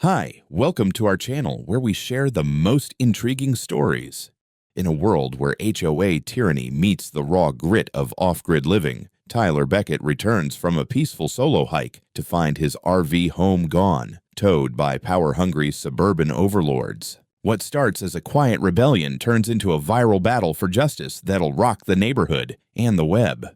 Hi, welcome to our channel where we share the most intriguing stories. In a world where HOA tyranny meets the raw grit of off-grid living, Tyler Beckett returns from a peaceful solo hike to find his RV home gone, towed by power-hungry suburban overlords. What starts as a quiet rebellion turns into a viral battle for justice that'll rock the neighborhood and the web.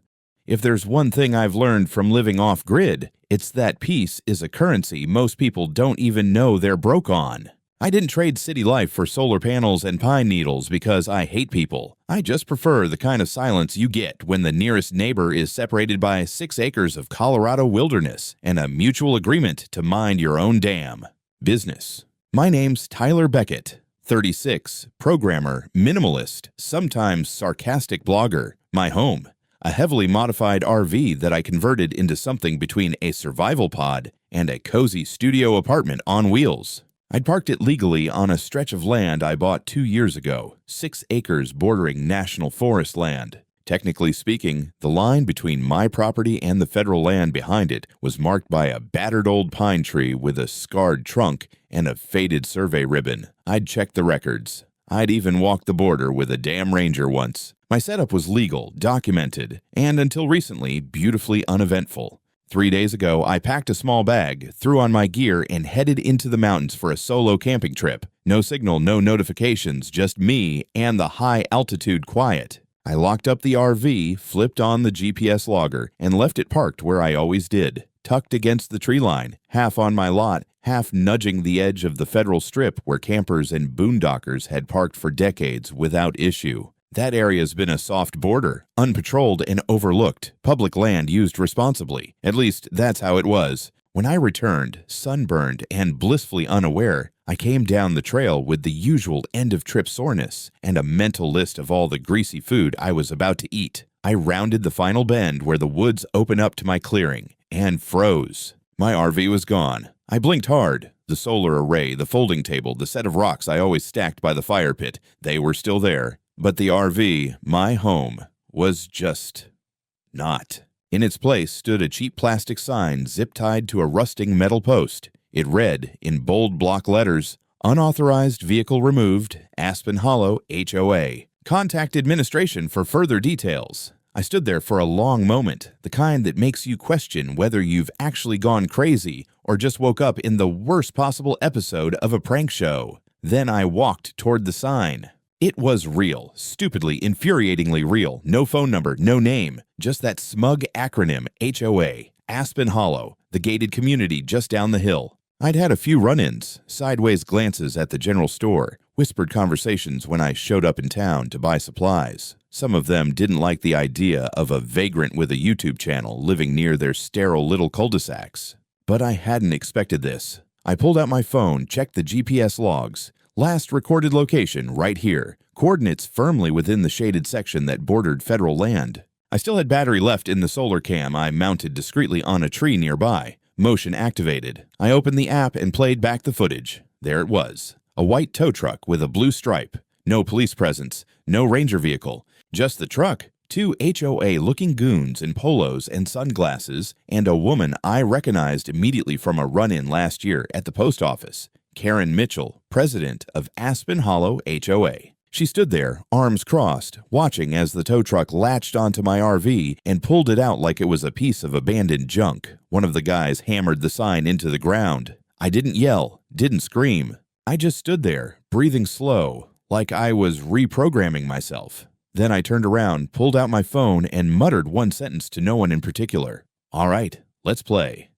If there's one thing I've learned from living off-grid, it's that peace is a currency most people don't even know they're broke on. I didn't trade city life for solar panels and pine needles because I hate people. I just prefer the kind of silence you get when the nearest neighbor is separated by 6 acres of Colorado wilderness and a mutual agreement to mind your own damn business. My name's Tyler Beckett, 36, programmer, minimalist, sometimes sarcastic blogger. My home, a heavily modified RV that I converted into something between a survival pod and a cozy studio apartment on wheels. I'd parked it legally on a stretch of land I bought 2 years ago, 6 acres bordering national forest land. Technically speaking, the line between my property and the federal land behind it was marked by a battered old pine tree with a scarred trunk and a faded survey ribbon. I'd checked the records. I'd even walked the border with a damn ranger once. My setup was legal, documented, and until recently, beautifully uneventful. 3 days ago, I packed a small bag, threw on my gear, and headed into the mountains for a solo camping trip. No signal, no notifications, just me and the high-altitude quiet. I locked up the RV, flipped on the GPS logger, and left it parked where I always did, tucked against the tree line, half on my lot, half nudging the edge of the federal strip where campers and boondockers had parked for decades without issue. That area's been a soft border, unpatrolled and overlooked, public land used responsibly. At least, that's how it was. When I returned, sunburned and blissfully unaware, I came down the trail with the usual end-of-trip soreness and a mental list of all the greasy food I was about to eat. I rounded the final bend where the woods open up to my clearing and froze. My RV was gone. I blinked hard. The solar array, the folding table, the set of rocks I always stacked by the fire pit, they were still there. But the RV, my home, was just not. In its place stood a cheap plastic sign zip-tied to a rusting metal post. It read, in bold block letters, "Unauthorized vehicle removed, Aspen Hollow, HOA. Contact administration for further details." I stood there for a long moment, the kind that makes you question whether you've actually gone crazy or just woke up in the worst possible episode of a prank show. Then I walked toward the sign. It was real, stupidly, infuriatingly real. No phone number, no name, just that smug acronym, HOA, Aspen Hollow, the gated community just down the hill. I'd had a few run-ins, sideways glances at the general store, whispered conversations when I showed up in town to buy supplies. Some of them didn't like the idea of a vagrant with a YouTube channel living near their sterile little cul-de-sacs. But I hadn't expected this. I pulled out my phone, checked the GPS logs. Last recorded location right here, coordinates firmly within the shaded section that bordered federal land. I still had battery left in the solar cam I mounted discreetly on a tree nearby. Motion activated. I opened the app and played back the footage. There it was. A white tow truck with a blue stripe. No police presence. No ranger vehicle. Just the truck. 2 HOA-looking goons in polos and sunglasses, and a woman I recognized immediately from a run-in last year at the post office. Karen Mitchell, president of Aspen Hollow HOA. She stood there, arms crossed, watching as the tow truck latched onto my RV and pulled it out like it was a piece of abandoned junk. One of the guys hammered the sign into the ground. I didn't yell, didn't scream. I just stood there, breathing slow, like I was reprogramming myself. Then I turned around, pulled out my phone, and muttered one sentence to no one in particular. "All right, let's play."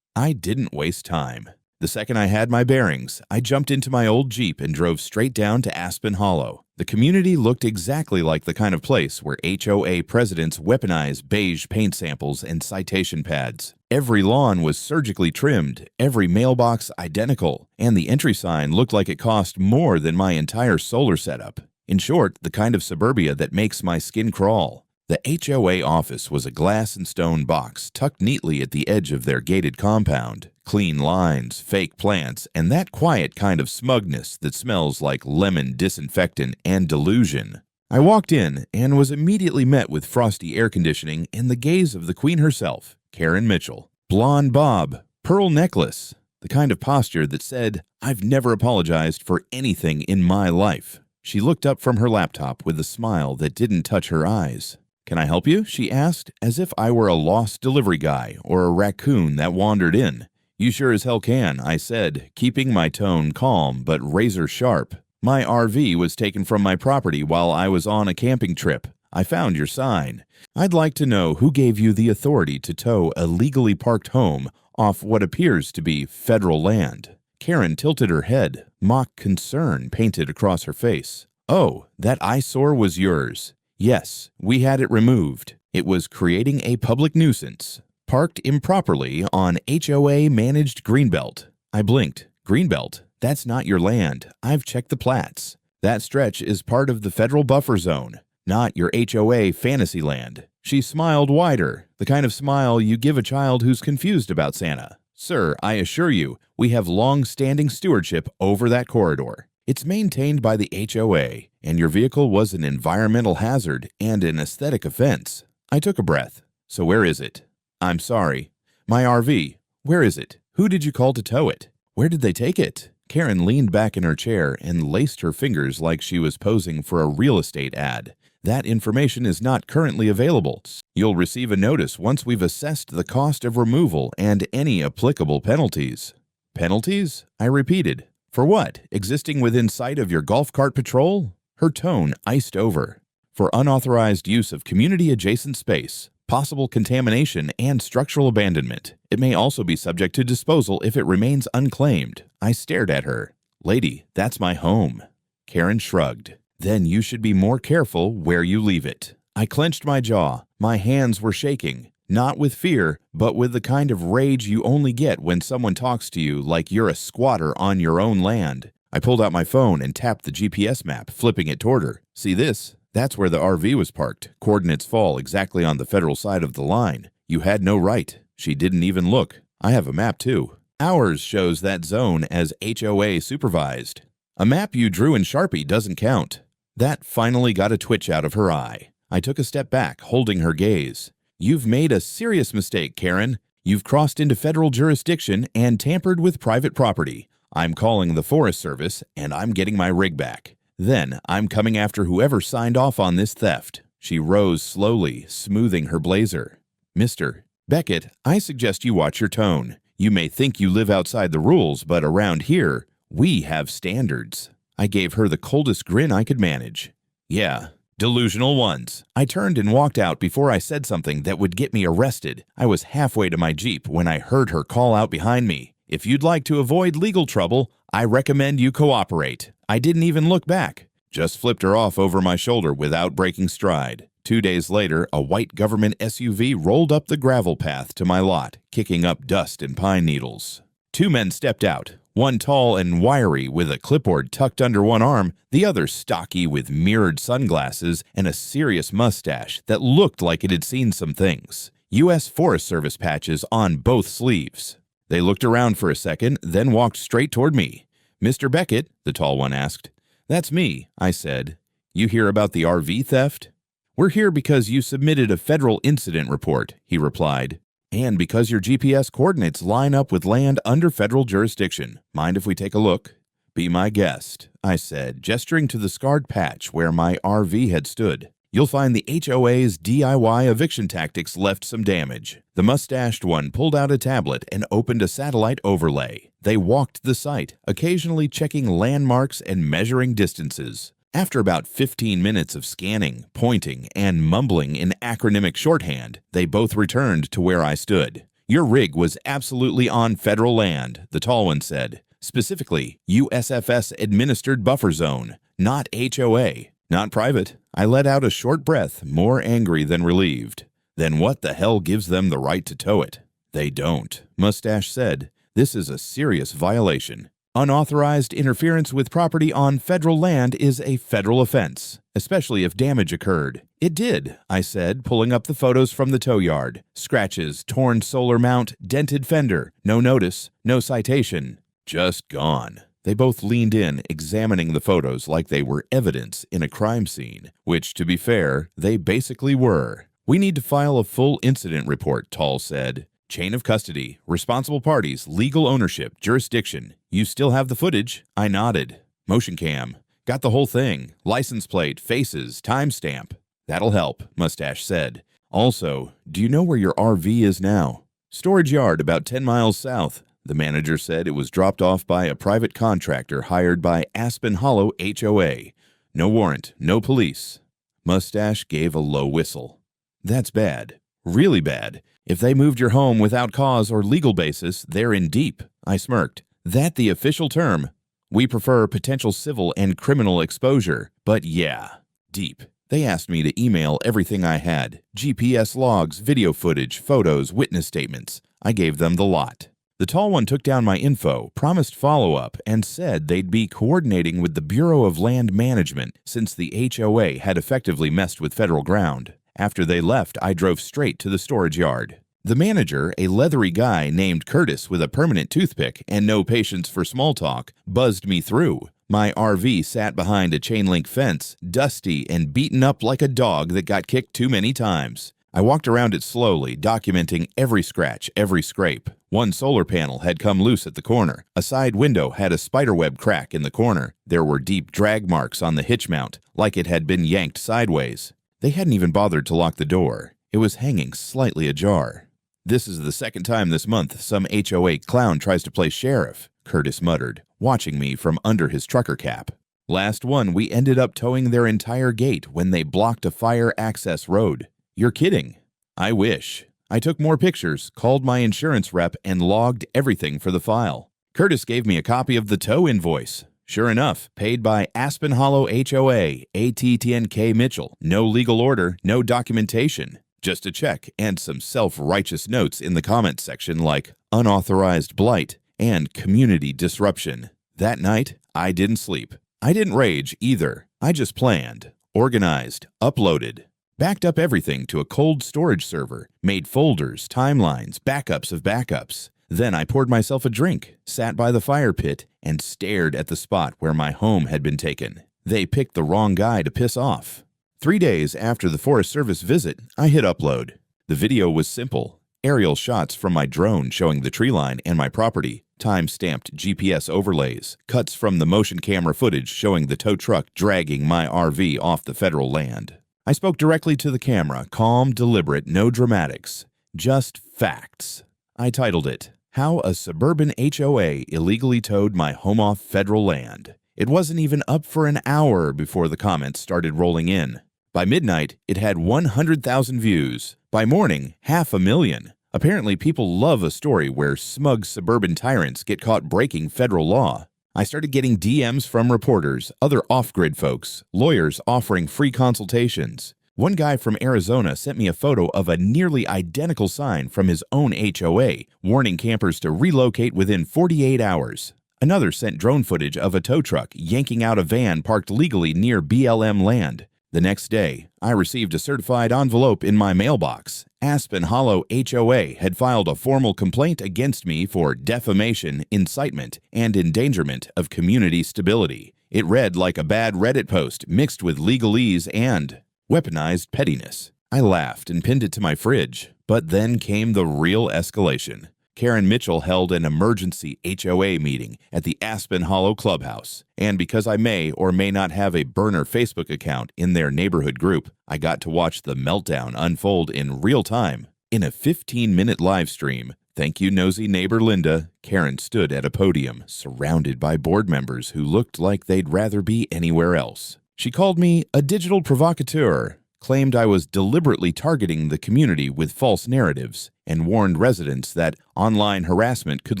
I didn't waste time. The second I had my bearings, I jumped into my old Jeep and drove straight down to Aspen Hollow. The community looked exactly like the kind of place where HOA presidents weaponize beige paint samples and citation pads. Every lawn was surgically trimmed, every mailbox identical, and the entry sign looked like it cost more than my entire solar setup. In short, the kind of suburbia that makes my skin crawl. The HOA office was a glass and stone box tucked neatly at the edge of their gated compound. Clean lines, fake plants, and that quiet kind of smugness that smells like lemon disinfectant and delusion. I walked in and was immediately met with frosty air conditioning and the gaze of the queen herself, Karen Mitchell. Blonde bob, pearl necklace. the kind of posture that said, "I've never apologized for anything in my life." She looked up from her laptop with a smile that didn't touch her eyes. "Can I help you?" she asked, as if I were a lost delivery guy or a raccoon that wandered in. "You sure as hell can," I said, keeping my tone calm but razor sharp. "My RV was taken from my property while I was on a camping trip. I found your sign. I'd like to know who gave you the authority to tow a legally parked home off what appears to be federal land." Karen tilted her head, mock concern painted across her face. "Oh, that eyesore was yours. Yes, we had it removed. It was creating a public nuisance. Parked improperly on HOA-managed Greenbelt." I blinked. "Greenbelt? That's not your land. I've checked the plats. That stretch is part of the federal buffer zone, not your HOA fantasy land." She smiled wider, the kind of smile you give a child who's confused about Santa. "Sir, I assure you, we have long-standing stewardship over that corridor. It's maintained by the HOA, and your vehicle was an environmental hazard and an aesthetic offense." I took a breath. "So where is it?" "I'm sorry. My RV. Where is it? Who did you call to tow it? Where did they take it?" Karen leaned back in her chair and laced her fingers like she was posing for a real estate ad. "That information is not currently available. You'll receive a notice once we've assessed the cost of removal and any applicable penalties." "Penalties?" I repeated. "For what? Existing within sight of your golf cart patrol?" Her tone iced over. "For unauthorized use of community-adjacent space, possible contamination, and structural abandonment. It may also be subject to disposal if it remains unclaimed." I stared at her. "Lady, that's my home." Karen shrugged. "Then you should be more careful where you leave it." I clenched my jaw. My hands were shaking, not with fear, but with the kind of rage you only get when someone talks to you like you're a squatter on your own land. I pulled out my phone and tapped the GPS map, flipping it toward her. "See this? That's where the RV was parked. Coordinates fall exactly on the federal side of the line. You had no right." She didn't even look. "I have a map too. Ours shows that zone as HOA supervised." "A map you drew in Sharpie doesn't count." That finally got a twitch out of her eye. I took a step back, holding her gaze. "You've made a serious mistake, Karen. You've crossed into federal jurisdiction and tampered with private property. I'm calling the Forest Service, and I'm getting my rig back. Then I'm coming after whoever signed off on this theft." She rose slowly, smoothing her blazer. "Mr. Beckett, I suggest you watch your tone. You may think you live outside the rules, but around here, we have standards." I gave her the coldest grin I could manage. "Yeah, delusional ones." I turned and walked out before I said something that would get me arrested. I was halfway to my Jeep when I heard her call out behind me. "If you'd like to avoid legal trouble, I recommend you cooperate." I didn't even look back. Just flipped her off over my shoulder without breaking stride. 2 days later, a white government SUV rolled up the gravel path to my lot, kicking up dust and pine needles. 2 men stepped out, one tall and wiry with a clipboard tucked under one arm, the other stocky with mirrored sunglasses and a serious mustache that looked like it had seen some things. U.S. Forest Service patches on both sleeves. They looked around for a second, then walked straight toward me. "Mr. Beckett?" the tall one asked. "That's me," I said. "You hear about the RV theft?" "We're here because you submitted a federal incident report," he replied. "And because your GPS coordinates line up with land under federal jurisdiction. Mind if we take a look?" "Be my guest," I said, gesturing to the scarred patch where my RV had stood. "You'll find the HOA's DIY eviction tactics left some damage." The mustached one pulled out a tablet and opened a satellite overlay. They walked the site, occasionally checking landmarks and measuring distances. After about 15 minutes of scanning, pointing, and mumbling in acronymic shorthand, they both returned to where I stood. "Your rig was absolutely on federal land," the tall one said. "Specifically, USFS-administered buffer zone, not HOA. Not private." I let out a short breath, more angry than relieved. "Then what the hell gives them the right to tow it?" "They don't," Mustache said. "This is a serious violation. Unauthorized interference with property on federal land is a federal offense, especially if damage occurred." "It did," I said, pulling up the photos from the tow yard. "Scratches, torn solar mount, dented fender. No notice, no citation. Just gone." They both leaned in, examining the photos like they were evidence in a crime scene, which, to be fair, they basically were. "We need to file a full incident report," Tall said. Chain of custody, responsible parties, legal ownership, jurisdiction. You still have the footage? I nodded. Motion cam. Got the whole thing. License plate, faces, timestamp. That'll help, Mustache said. Also, do you know where your RV is now? Storage yard about 10 miles south. The manager said it was dropped off by a private contractor hired by Aspen Hollow HOA. No warrant, no police. Mustache gave a low whistle. That's bad. Really bad. If they moved your home without cause or legal basis, they're in deep. I smirked. That the official term? We prefer potential civil and criminal exposure, but yeah, deep. They asked me to email everything I had. GPS logs, video footage, photos, witness statements. I gave them the lot. The tall one took down my info, promised follow-up, and said they'd be coordinating with the Bureau of Land Management since the HOA had effectively messed with federal ground. After they left, I drove straight to the storage yard. The manager, a leathery guy named Curtis with a permanent toothpick and no patience for small talk, buzzed me through. My RV sat behind a chain-link fence, dusty and beaten up like a dog that got kicked too many times. I walked around it slowly, documenting every scratch, every scrape. One solar panel had come loose at the corner. A side window had a spiderweb crack in the corner. There were deep drag marks on the hitch mount, like it had been yanked sideways. They hadn't even bothered to lock the door. It was hanging slightly ajar. This is the second time this month some HOA clown tries to play sheriff, Curtis muttered, watching me from under his trucker cap. Last one, we ended up towing their entire gate when they blocked a fire access road. You're kidding. I wish. I took more pictures, called my insurance rep, and logged everything for the file. Curtis gave me a copy of the tow invoice. Sure enough, paid by Aspen Hollow HOA, ATTNK Mitchell. No legal order, no documentation. Just a check and some self-righteous notes in the comments section like unauthorized blight and community disruption. That night, I didn't sleep. I didn't rage either. I just planned, organized, uploaded. Backed up everything to a cold storage server, made folders, timelines, backups of backups. Then I poured myself a drink, sat by the fire pit, and stared at the spot where my home had been taken. They picked the wrong guy to piss off. 3 days after the Forest Service visit, I hit upload. The video was simple. Aerial shots from my drone showing the tree line and my property, time-stamped GPS overlays, cuts from the motion camera footage showing the tow truck dragging my RV off the federal land. I spoke directly to the camera, calm, deliberate, no dramatics, just facts. I titled it, How a Suburban HOA Illegally Towed My Home Off Federal Land. It wasn't even up for an hour before the comments started rolling in. By midnight, it had 100,000 views. By morning, 500,000. Apparently, people love a story where smug suburban tyrants get caught breaking federal law. I started getting DMs from reporters, other off-grid folks, lawyers offering free consultations. One guy from Arizona sent me a photo of a nearly identical sign from his own HOA, warning campers to relocate within 48 hours. Another sent drone footage of a tow truck yanking out a van parked legally near BLM land. The next day, I received a certified envelope in my mailbox. Aspen Hollow HOA had filed a formal complaint against me for defamation, incitement, and endangerment of community stability. It read like a bad Reddit post mixed with legalese and weaponized pettiness. I laughed and pinned it to my fridge, but then came the real escalation. Karen Mitchell held an emergency HOA meeting at the Aspen Hollow Clubhouse, and because I may or may not have a burner Facebook account in their neighborhood group, I got to watch the meltdown unfold in real time. In a 15-minute live stream, thank you nosy neighbor Linda, Karen stood at a podium surrounded by board members who looked like they'd rather be anywhere else. She called me a digital provocateur, claimed I was deliberately targeting the community with false narratives, and warned residents that online harassment could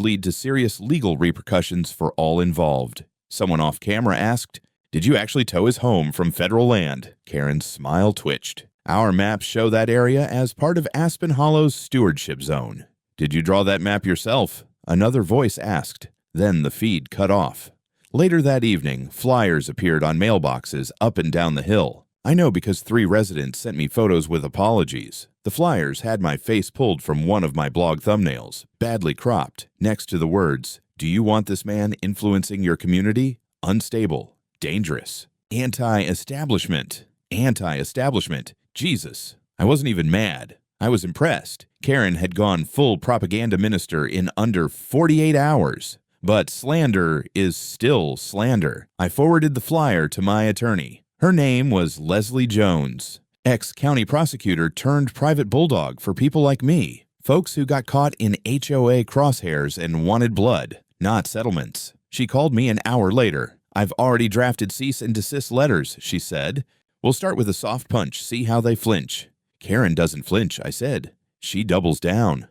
lead to serious legal repercussions for all involved. Someone off camera asked, "Did you actually tow his home from federal land?" Karen's smile twitched. "Our maps show that area as part of Aspen Hollow's stewardship zone." "Did you draw that map yourself?" Another voice asked. Then the feed cut off. Later that evening, flyers appeared on mailboxes up and down the hill. I know because 3 residents sent me photos with apologies. The flyers had my face pulled from one of my blog thumbnails, badly cropped, next to the words, "Do you want this man influencing your community? Unstable. Dangerous. Anti-establishment. Anti-establishment. Jesus." I wasn't even mad. I was impressed. Karen had gone full propaganda minister in under 48 hours. But slander is still slander. I forwarded the flyer to my attorney. Her name was Leslie Jones, ex-county prosecutor turned private bulldog for people like me, folks who got caught in HOA crosshairs and wanted blood, not settlements. She called me an hour later. "I've already drafted cease and desist letters," she said. "We'll start with a soft punch, see how they flinch." "Karen doesn't flinch," I said. "She doubles down."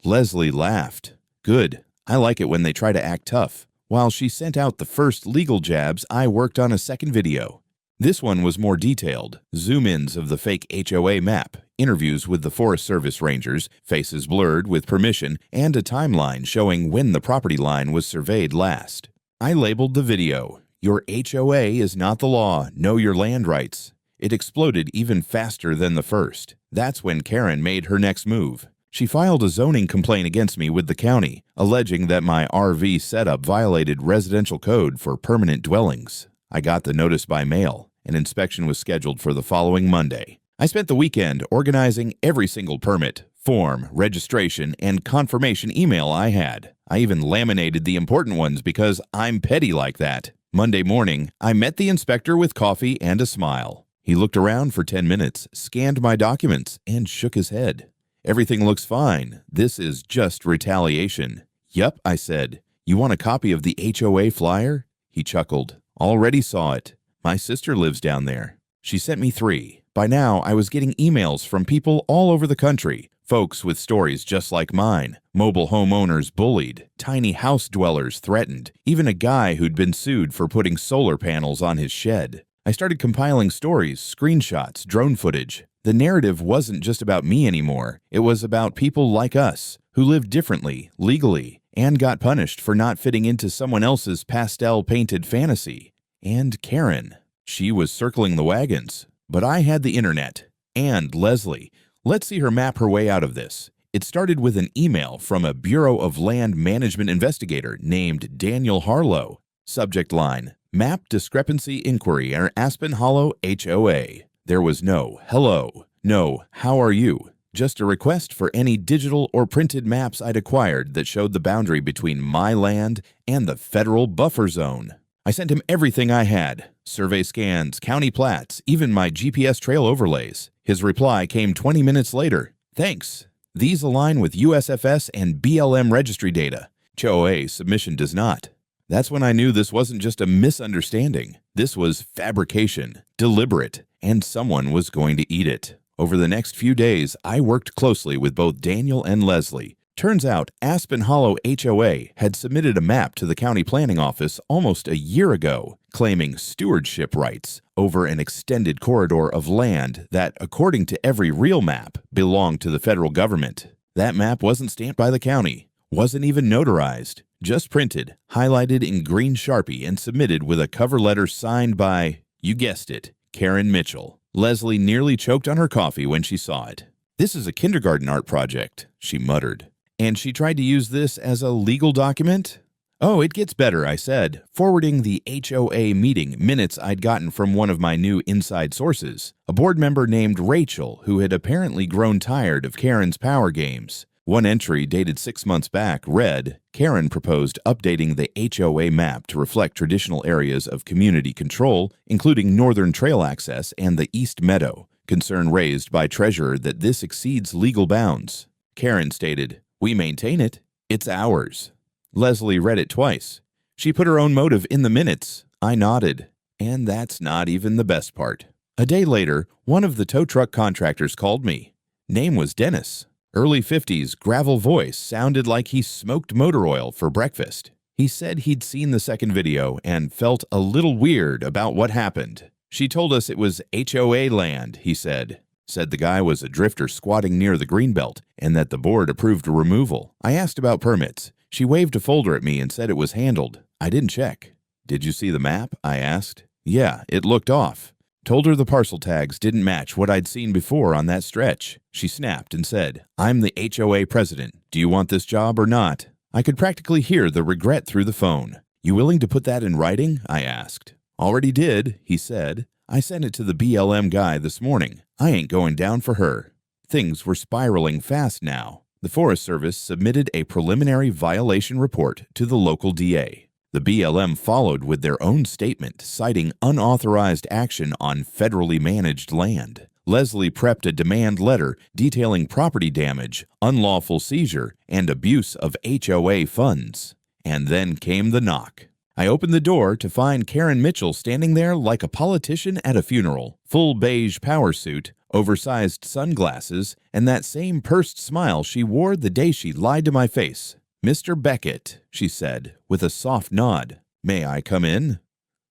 Leslie laughed. "Good. I like it when they try to act tough." While she sent out the first legal jabs, I worked on a second video. This one was more detailed. Zoom-ins of the fake HOA map, interviews with the Forest Service rangers, faces blurred with permission, and a timeline showing when the property line was surveyed last. I labeled the video, "Your HOA is not the law. Know your land rights." It exploded even faster than the first. That's when Karen made her next move. She filed a zoning complaint against me with the county, alleging that my RV setup violated residential code for permanent dwellings. I got the notice by mail. An inspection was scheduled for the following Monday. I spent the weekend organizing every single permit, form, registration, and confirmation email I had. I even laminated the important ones because I'm petty like that. Monday morning, I met the inspector with coffee and a smile. He looked around for 10 minutes, scanned my documents, and shook his head. "Everything looks fine. This is just retaliation." "Yup," I said. "You want a copy of the HOA flyer?" He chuckled. "Already saw it. My sister lives down there." She sent me 3. By now, I was getting emails from people all over the country, folks with stories just like mine, mobile homeowners bullied, tiny house dwellers threatened, even a guy who'd been sued for putting solar panels on his shed. I started compiling stories, screenshots, drone footage. The narrative wasn't just about me anymore. It was about people like us, who lived differently, legally, and got punished for not fitting into someone else's pastel-painted fantasy. And Karen. She was circling the wagons. But I had the internet. And Leslie. Let's see her map her way out of this. It started with an email from a Bureau of Land Management investigator named Daniel Harlow. Subject line, "Map discrepancy inquiry at Aspen Hollow HOA." There was no "hello," no "how are you," just a request for any digital or printed maps I'd acquired that showed the boundary between my land and the federal buffer zone. I sent him everything I had, survey scans, county plats, even my GPS trail overlays. His reply came 20 minutes later. "Thanks. These align with USFS and BLM registry data. HOA submission does not." That's when I knew this wasn't just a misunderstanding. This was fabrication, deliberate, and someone was going to eat it. Over the next few days, I worked closely with both Daniel and Leslie. Turns out Aspen Hollow HOA had submitted a map to the county planning office almost a year ago, claiming stewardship rights over an extended corridor of land that, according to every real map, belonged to the federal government. That map wasn't stamped by the county, wasn't even notarized, just printed, highlighted in green Sharpie, and submitted with a cover letter signed by, you guessed it, Karen Mitchell. Leslie nearly choked on her coffee when she saw it. "This is a kindergarten art project," she muttered. "And she tried to use this as a legal document?" "Oh, it gets better," I said, forwarding the HOA meeting minutes I'd gotten from one of my new inside sources, a board member named Rachel, who had apparently grown tired of Karen's power games. One entry dated 6 months back read, "Karen proposed updating the HOA map to reflect traditional areas of community control, including northern trail access and the East Meadow. Concern raised by treasurer that this exceeds legal bounds." Karen stated, "We maintain it. It's ours." Leslie read it twice. She put her own motive in the minutes. I nodded. And that's not even the best part. A day later, one of the tow truck contractors called me. Name was Dennis. Early 50s, gravel voice, sounded like he smoked motor oil for breakfast. He said he'd seen the second video and felt a little weird about what happened. "She told us it was HOA land," he said. Said the guy was a drifter squatting near the greenbelt and that the board approved a removal. I asked about permits. She waved a folder at me and said it was handled. I didn't check. "Did you see the map?" I asked. "Yeah, it looked off." Told her the parcel tags didn't match what I'd seen before on that stretch. She snapped and said, "I'm the HOA president. Do you want this job or not?" I could practically hear the regret through the phone. "You willing to put that in writing?" I asked. "Already did," he said. "I sent it to the BLM guy this morning. I ain't going down for her." Things were spiraling fast now. The Forest Service submitted a preliminary violation report to the local DA. The BLM followed with their own statement citing unauthorized action on federally managed land. Leslie prepped a demand letter detailing property damage, unlawful seizure, and abuse of HOA funds. And then came the knock. I opened the door to find Karen Mitchell standing there like a politician at a funeral, full beige power suit, oversized sunglasses, and that same pursed smile she wore the day she lied to my face. "Mr. Beckett," she said, with a soft nod. "May I come in?"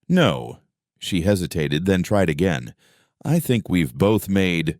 "No." She hesitated, then tried again. "I think we've both made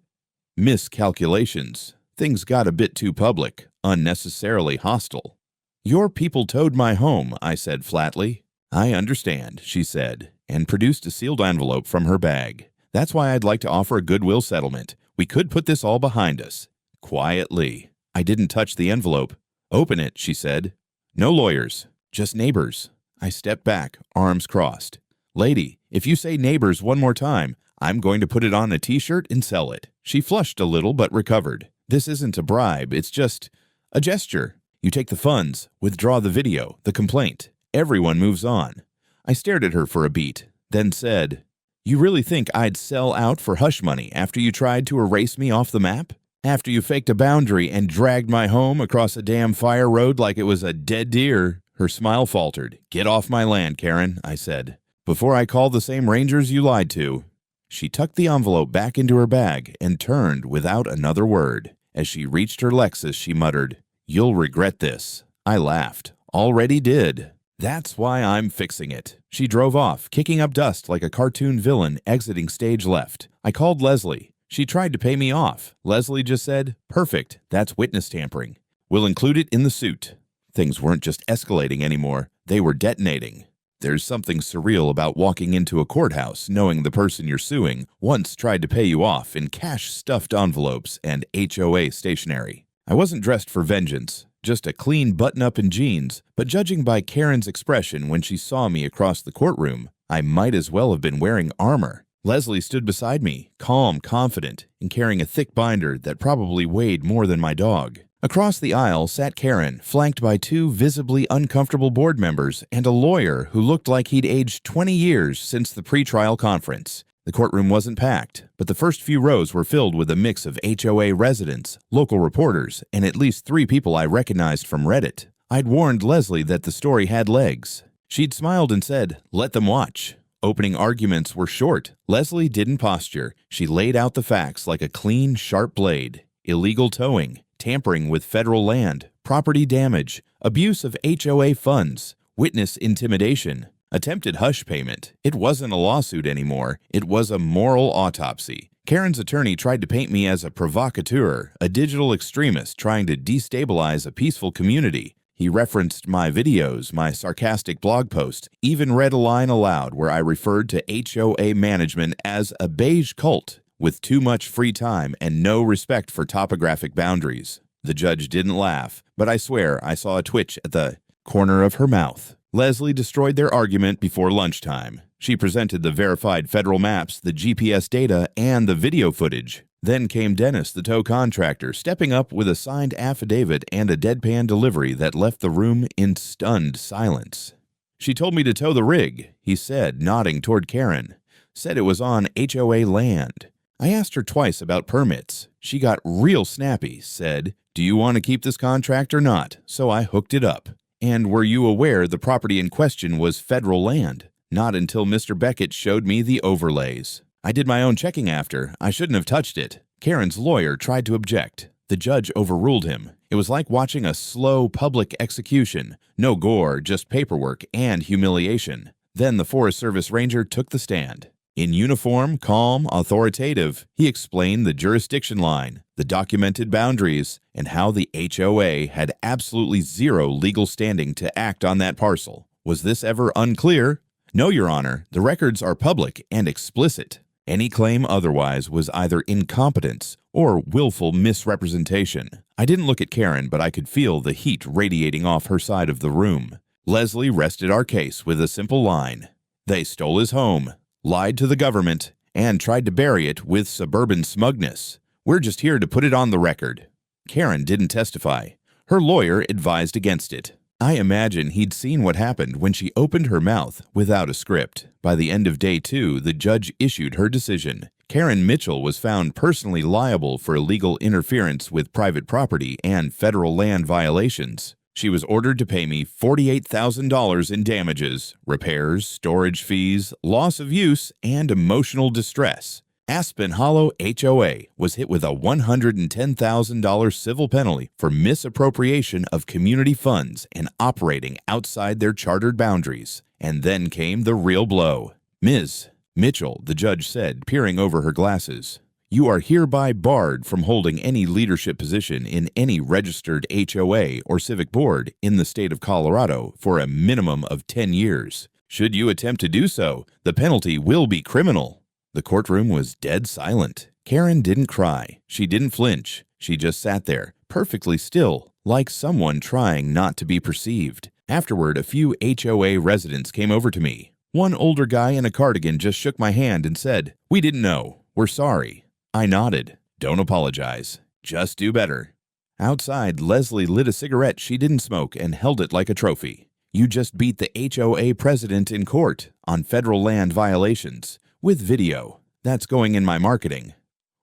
miscalculations. Things got a bit too public, unnecessarily hostile." "Your people towed my home," I said flatly. "I understand," she said, and produced a sealed envelope from her bag. "That's why I'd like to offer a goodwill settlement. We could put this all behind us." Quietly. I didn't touch the envelope. "Open it," she said. "No lawyers, just neighbors." I stepped back, arms crossed. "Lady, if you say neighbors one more time, I'm going to put it on a t-shirt and sell it." She flushed a little but recovered. "This isn't a bribe, it's just a gesture. You take the funds, withdraw the video, the complaint. Everyone moves on." I stared at her for a beat, then said, "You really think I'd sell out for hush money after you tried to erase me off the map? After you faked a boundary and dragged my home across a damn fire road like it was a dead deer?" Her smile faltered. "Get off my land, Karen," I said, "before I call the same rangers you lied to." She tucked the envelope back into her bag and turned without another word. As she reached her Lexus, she muttered, "You'll regret this." I laughed. "Already did." "That's why I'm fixing it." She drove off, kicking up dust like a cartoon villain exiting stage left. I called Leslie. She tried to pay me off. Leslie just said, "Perfect, that's witness tampering. We'll include it in the suit." Things weren't just escalating anymore, they were detonating. There's something surreal about walking into a courthouse knowing the person you're suing once tried to pay you off in cash-stuffed envelopes and HOA stationery. I wasn't dressed for vengeance. Just a clean button-up and jeans, but judging by Karen's expression when she saw me across the courtroom, I might as well have been wearing armor. Leslie stood beside me, calm, confident, and carrying a thick binder that probably weighed more than my dog. Across the aisle sat Karen, flanked by two visibly uncomfortable board members and a lawyer who looked like he'd aged 20 years since the pre-trial conference. The courtroom wasn't packed, but the first few rows were filled with a mix of HOA residents, local reporters, and at least 3 people I recognized from Reddit. I'd warned Leslie that the story had legs. She'd smiled and said, "Let them watch." Opening arguments were short. Leslie didn't posture. She laid out the facts like a clean, sharp blade. Illegal towing, tampering with federal land, property damage, abuse of HOA funds, witness intimidation, attempted hush payment. It wasn't a lawsuit anymore. It was a moral autopsy. Karen's attorney tried to paint me as a provocateur, a digital extremist trying to destabilize a peaceful community. He referenced my videos, my sarcastic blog post, even read a line aloud where I referred to HOA management as a beige cult with too much free time and no respect for topographic boundaries. The judge didn't laugh, but I swear I saw a twitch at the corner of her mouth. Leslie destroyed their argument before lunchtime. She presented the verified federal maps, the GPS data, and the video footage. Then came Dennis, the tow contractor, stepping up with a signed affidavit and a deadpan delivery that left the room in stunned silence. "She told me to tow the rig," he said, nodding toward Karen. "Said it was on HOA land." I asked her twice about permits. She got real snappy, said, "Do you want to keep this contract or not?" So I hooked it up. "And were you aware the property in question was federal land?" Not until Mr. Beckett showed me the overlays. I did my own checking after. I shouldn't have touched it. Karen's lawyer tried to object. The judge overruled him. It was like watching a slow public execution. No gore, just paperwork and humiliation. Then the Forest Service ranger took the stand. In uniform, calm, authoritative, he explained the jurisdiction line, the documented boundaries, and how the HOA had absolutely zero legal standing to act on that parcel. Was this ever unclear? No, Your Honor, the records are public and explicit. Any claim otherwise was either incompetence or willful misrepresentation. I didn't look at Karen, but I could feel the heat radiating off her side of the room. Leslie rested our case with a simple line. They stole his home, lied to the government, and tried to bury it with suburban smugness. We're just here to put it on the record." Karen didn't testify. Her lawyer advised against it. I imagine he'd seen what happened when she opened her mouth without a script. By the end of day 2, the judge issued her decision. Karen Mitchell was found personally liable for illegal interference with private property and federal land violations. She was ordered to pay me $48,000 in damages, repairs, storage fees, loss of use, and emotional distress. Aspen Hollow HOA was hit with a $110,000 civil penalty for misappropriation of community funds and operating outside their chartered boundaries. And then came the real blow. "Ms. Mitchell," the judge said, peering over her glasses, "you are hereby barred from holding any leadership position in any registered HOA or civic board in the state of Colorado for a minimum of 10 years. Should you attempt to do so, the penalty will be criminal." The courtroom was dead silent. Karen didn't cry. She didn't flinch. She just sat there, perfectly still, like someone trying not to be perceived. Afterward, a few HOA residents came over to me. One older guy in a cardigan just shook my hand and said, "We didn't know. We're sorry." I nodded. "Don't apologize. Just do better." Outside, Leslie lit a cigarette she didn't smoke and held it like a trophy. "You just beat the HOA president in court on federal land violations. With video. That's going in my marketing."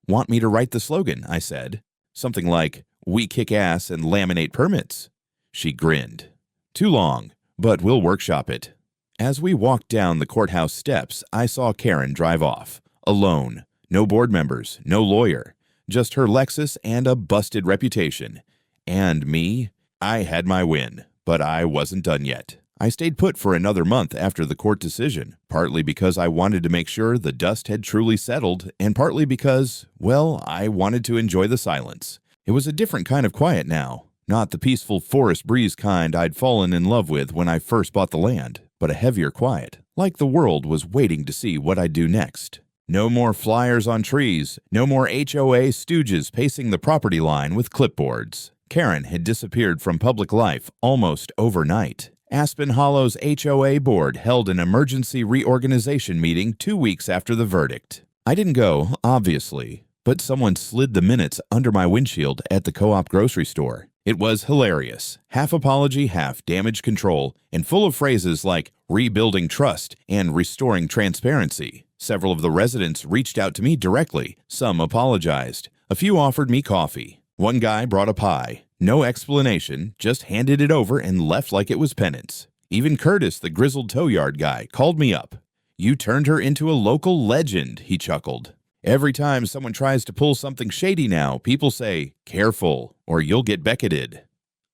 "Want me to write the slogan?" I said. "Something like, 'We kick ass and laminate permits.'" She grinned. "Too long, but we'll workshop it." As we walked down the courthouse steps, I saw Karen drive off, alone. No board members, no lawyer, just her Lexus and a busted reputation. And me? I had my win, but I wasn't done yet. I stayed put for another month after the court decision, partly because I wanted to make sure the dust had truly settled, and partly because, well, I wanted to enjoy the silence. It was a different kind of quiet now, not the peaceful forest breeze kind I'd fallen in love with when I first bought the land, but a heavier quiet, like the world was waiting to see what I'd do next. No more flyers on trees, no more HOA stooges pacing the property line with clipboards. Karen had disappeared from public life almost overnight. Aspen Hollow's HOA board held an emergency reorganization meeting 2 weeks after the verdict. I didn't go, obviously, but someone slid the minutes under my windshield at the co-op grocery store. It was hilarious, half apology, half damage control, and full of phrases like rebuilding trust and restoring transparency. Several of the residents reached out to me directly. Some apologized. A few offered me coffee. One guy brought a pie. No explanation, just handed it over and left like it was penance. Even Curtis, the grizzled tow yard guy, called me up. "You turned her into a local legend," he chuckled. "Every time someone tries to pull something shady now, people say, 'Careful, or you'll get Becketed.'"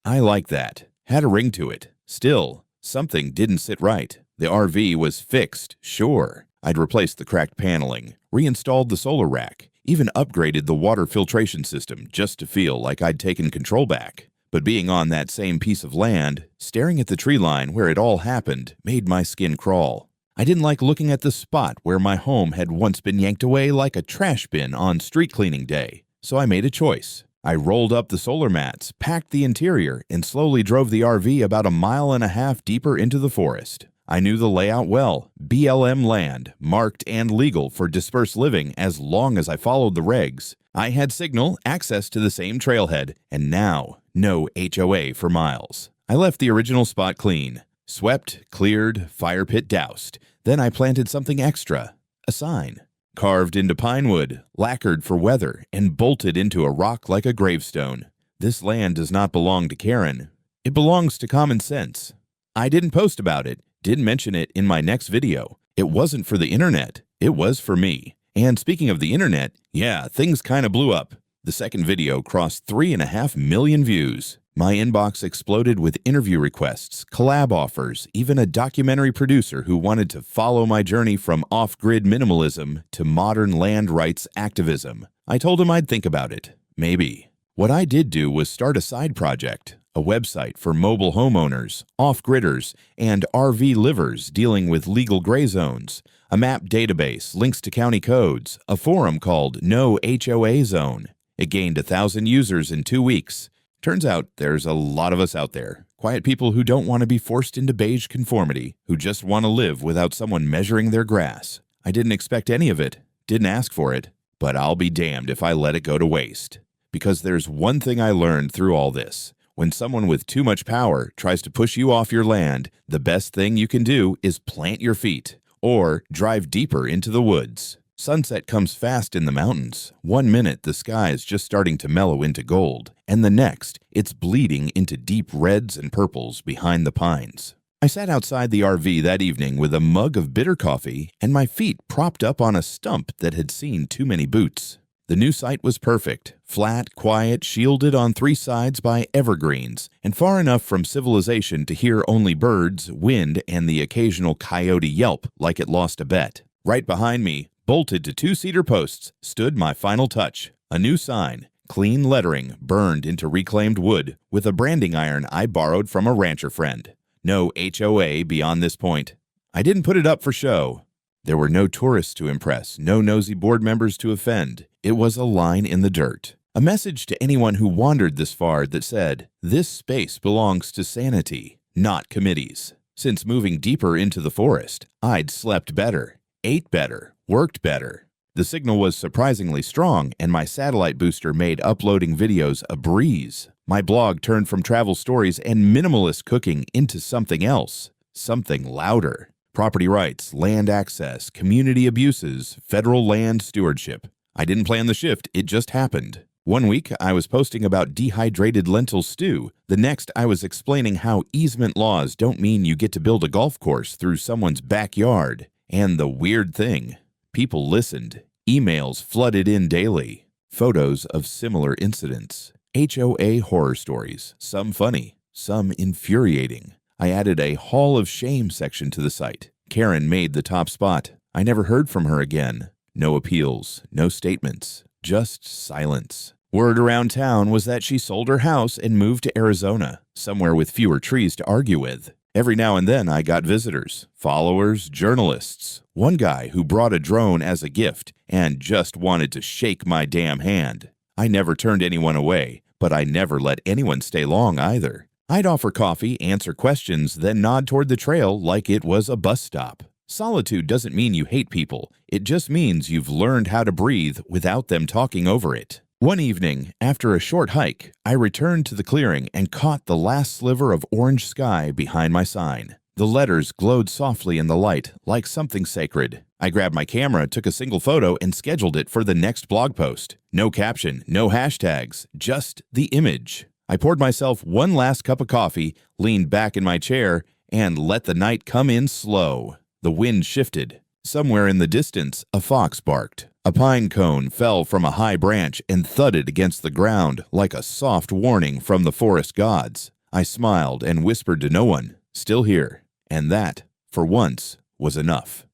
I like that. Had a ring to it. Still, something didn't sit right. The RV was fixed, sure. I'd replaced the cracked paneling, reinstalled the solar rack, even upgraded the water filtration system just to feel like I'd taken control back. But being on that same piece of land, staring at the tree line where it all happened, made my skin crawl. I didn't like looking at the spot where my home had once been yanked away like a trash bin on street cleaning day. So I made a choice. I rolled up the solar mats, packed the interior, and slowly drove the RV about 1.5 miles deeper into the forest. I knew the layout well. BLM land, marked and legal for dispersed living as long as I followed the regs. I had signal, access to the same trailhead, and now no HOA for miles. I left the original spot clean. Swept, cleared, fire pit doused. Then I planted something extra. A sign. Carved into pine wood, lacquered for weather, and bolted into a rock like a gravestone. This land does not belong to Karen. It belongs to common sense. I didn't post about it. Didn't mention it in my next video. It wasn't for the internet. It was for me. And speaking of the internet, yeah, things kind of blew up. The second video crossed 3.5 million views. My inbox exploded with interview requests, collab offers, even a documentary producer who wanted to follow my journey from off-grid minimalism to modern land rights activism. I told him I'd think about it. Maybe. What I did do was start a side project. A website for mobile homeowners, off-gridders, and RV livers dealing with legal gray zones, a map database, links to county codes, a forum called No HOA Zone. It gained 1,000 users in 2 weeks. Turns out there's a lot of us out there, quiet people who don't want to be forced into beige conformity, who just want to live without someone measuring their grass. I didn't expect any of it, didn't ask for it, but I'll be damned if I let it go to waste. Because there's one thing I learned through all this. When someone with too much power tries to push you off your land, the best thing you can do is plant your feet or drive deeper into the woods. Sunset comes fast in the mountains. 1 minute, the sky is just starting to mellow into gold, and the next, it's bleeding into deep reds and purples behind the pines. I sat outside the RV that evening with a mug of bitter coffee and my feet propped up on a stump that had seen too many boots. The new site was perfect, flat, quiet, shielded on 3 sides by evergreens, and far enough from civilization to hear only birds, wind, and the occasional coyote yelp like it lost a bet. Right behind me, bolted to 2 cedar posts, stood my final touch, a new sign, clean lettering burned into reclaimed wood with a branding iron I borrowed from a rancher friend. No HOA beyond this point. I didn't put it up for show. There were no tourists to impress, no nosy board members to offend. It was a line in the dirt. A message to anyone who wandered this far that said, this space belongs to sanity, not committees. Since moving deeper into the forest, I'd slept better, ate better, worked better. The signal was surprisingly strong, and my satellite booster made uploading videos a breeze. My blog turned from travel stories and minimalist cooking into something else, something louder. Property rights, land access, community abuses, federal land stewardship. I didn't plan the shift, it just happened. 1 week, I was posting about dehydrated lentil stew. The next, I was explaining how easement laws don't mean you get to build a golf course through someone's backyard. And the weird thing, people listened. Emails flooded in daily. Photos of similar incidents. HOA horror stories, some funny, some infuriating. I added a Hall of Shame section to the site. Karen made the top spot. I never heard from her again. No appeals, no statements, just silence. Word around town was that she sold her house and moved to Arizona, somewhere with fewer trees to argue with. Every now and then I got visitors, followers, journalists. One guy who brought a drone as a gift and just wanted to shake my damn hand. I never turned anyone away, but I never let anyone stay long either. I'd offer coffee, answer questions, then nod toward the trail like it was a bus stop. Solitude doesn't mean you hate people. It just means you've learned how to breathe without them talking over it. One evening, after a short hike, I returned to the clearing and caught the last sliver of orange sky behind my sign. The letters glowed softly in the light, like something sacred. I grabbed my camera, took a single photo, and scheduled it for the next blog post. No caption, no hashtags, just the image. I poured myself one last cup of coffee, leaned back in my chair, and let the night come in slow. The wind shifted. Somewhere in the distance, a fox barked. A pine cone fell from a high branch and thudded against the ground like a soft warning from the forest gods. I smiled and whispered to no one, still here. And that, for once, was enough.